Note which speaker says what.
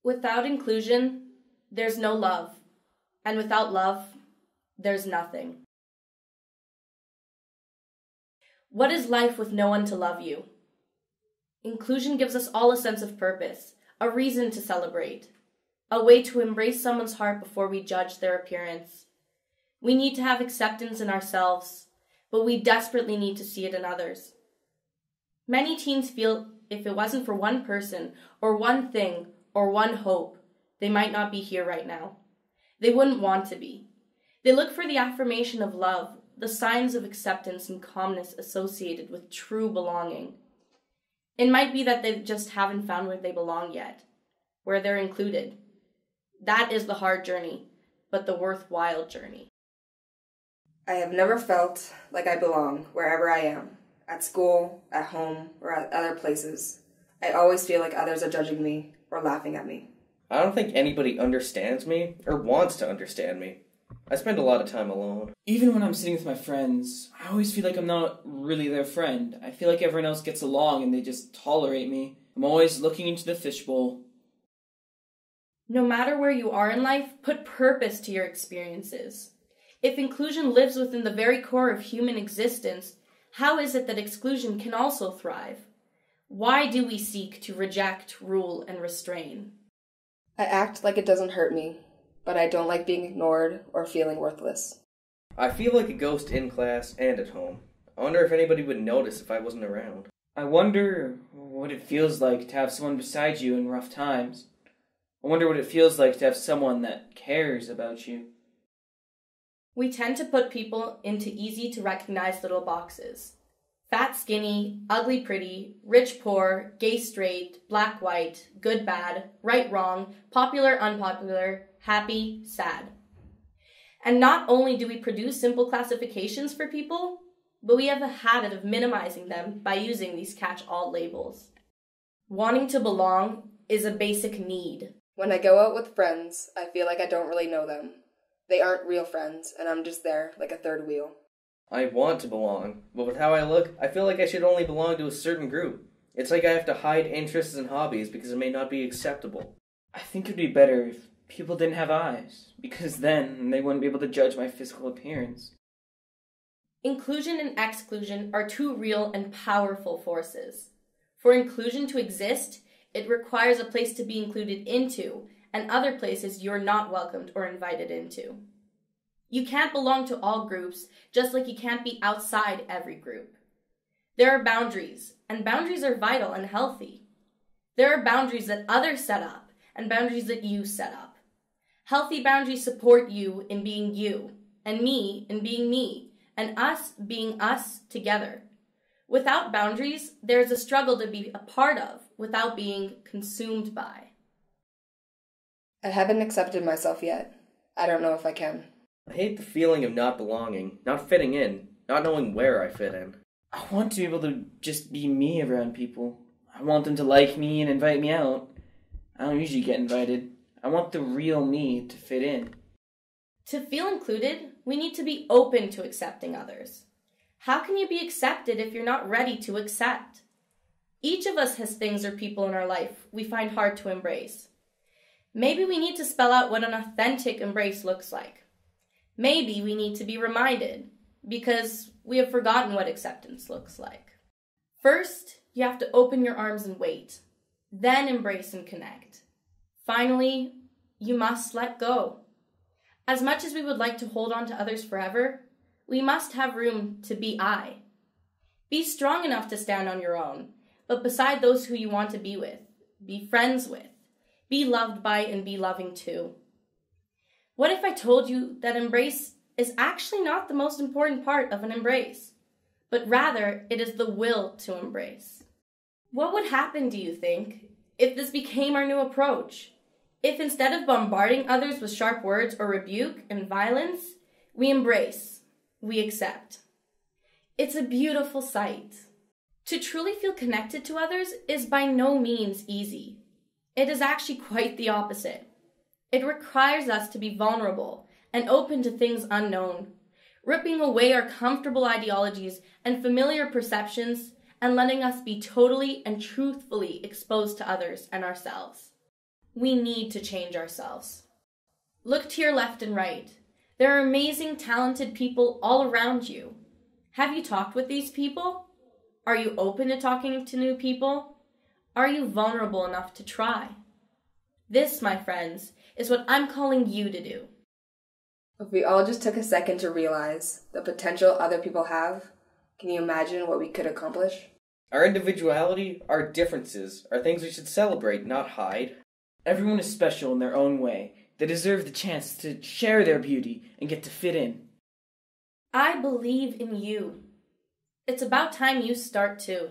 Speaker 1: Without inclusion, there's no love. And without love, there's nothing. What is life with no one to love you? Inclusion gives us all a sense of purpose, a reason to celebrate, a way to embrace someone's heart before we judge their appearance. We need to have acceptance in ourselves, but we desperately need to see it in others. Many teens feel if it wasn't for one person or one thing or one hope, they might not be here right now. They wouldn't want to be. They look for the affirmation of love, the signs of acceptance and calmness associated with true belonging. It might be that they just haven't found where they belong yet, where they're included. That is the hard journey, but the worthwhile journey.
Speaker 2: I have never felt like I belong wherever I am, at school, at home, or at other places. I always feel like others are judging me or laughing at me.
Speaker 3: I don't think anybody understands me or wants to understand me. I spend a lot of time alone.
Speaker 4: Even when I'm sitting with my friends, I always feel like I'm not really their friend. I feel like everyone else gets along and they just tolerate me. I'm always looking into the fishbowl.
Speaker 1: No matter where you are in life, put purpose to your experiences. If inclusion lives within the very core of human existence, how is it that exclusion can also thrive? Why do we seek to reject, rule, and restrain?
Speaker 2: I act like it doesn't hurt me, but I don't like being ignored or feeling worthless.
Speaker 3: I feel like a ghost in class and at home. I wonder if anybody would notice if I wasn't around.
Speaker 4: I wonder what it feels like to have someone beside you in rough times. I wonder what it feels like to have someone that cares about you.
Speaker 1: We tend to put people into easy-to-recognize little boxes. Fat, skinny, ugly, pretty, rich, poor, gay, straight, black, white, good, bad, right, wrong, popular, unpopular, happy, sad. And not only do we produce simple classifications for people, but we have a habit of minimizing them by using these catch-all labels. Wanting to belong is a basic need.
Speaker 2: When I go out with friends, I feel like I don't really know them. They aren't real friends, and I'm just there like a third wheel.
Speaker 3: I want to belong, but with how I look, I feel like I should only belong to a certain group. It's like I have to hide interests and hobbies because it may not be acceptable.
Speaker 4: I think it'd be better if people didn't have eyes, because then they wouldn't be able to judge my physical appearance.
Speaker 1: Inclusion and exclusion are two real and powerful forces. For inclusion to exist, it requires a place to be included into, and other places you're not welcomed or invited into. You can't belong to all groups, just like you can't be outside every group. There are boundaries, and boundaries are vital and healthy. There are boundaries that others set up, and boundaries that you set up. Healthy boundaries support you in being you, and me in being me, and us being us together. Without boundaries, there is a struggle to be a part of without being consumed by.
Speaker 2: I haven't accepted myself yet. I don't know if I can.
Speaker 3: I hate the feeling of not belonging, not fitting in, not knowing where I fit in.
Speaker 4: I want to be able to just be me around people. I want them to like me and invite me out. I don't usually get invited. I want the real me to fit in.
Speaker 1: To feel included, we need to be open to accepting others. How can you be accepted if you're not ready to accept? Each of us has things or people in our life we find hard to embrace. Maybe we need to spell out what an authentic embrace looks like. Maybe we need to be reminded, because we have forgotten what acceptance looks like. First, you have to open your arms and wait, then embrace and connect. Finally, you must let go. As much as we would like to hold on to others forever, we must have room to be I. Be strong enough to stand on your own, but beside those who you want to be with, be friends with, be loved by, and be loving too. What if I told you that embrace is actually not the most important part of an embrace, but rather it is the will to embrace? What would happen, do you think, if this became our new approach? If instead of bombarding others with sharp words or rebuke and violence, we embrace, we accept. It's a beautiful sight. To truly feel connected to others is by no means easy. It is actually quite the opposite. It requires us to be vulnerable and open to things unknown, ripping away our comfortable ideologies and familiar perceptions and letting us be totally and truthfully exposed to others and ourselves. We need to change ourselves. Look to your left and right. There are amazing, talented people all around you. Have you talked with these people? Are you open to talking to new people? Are you vulnerable enough to try? This, my friends, is what I'm calling you to do.
Speaker 2: If we all just took a second to realize the potential other people have, can you imagine what we could accomplish?
Speaker 3: Our individuality, our differences, are things we should celebrate, not hide.
Speaker 4: Everyone is special in their own way. They deserve the chance to share their beauty and get to fit in.
Speaker 1: I believe in you. It's about time you start too.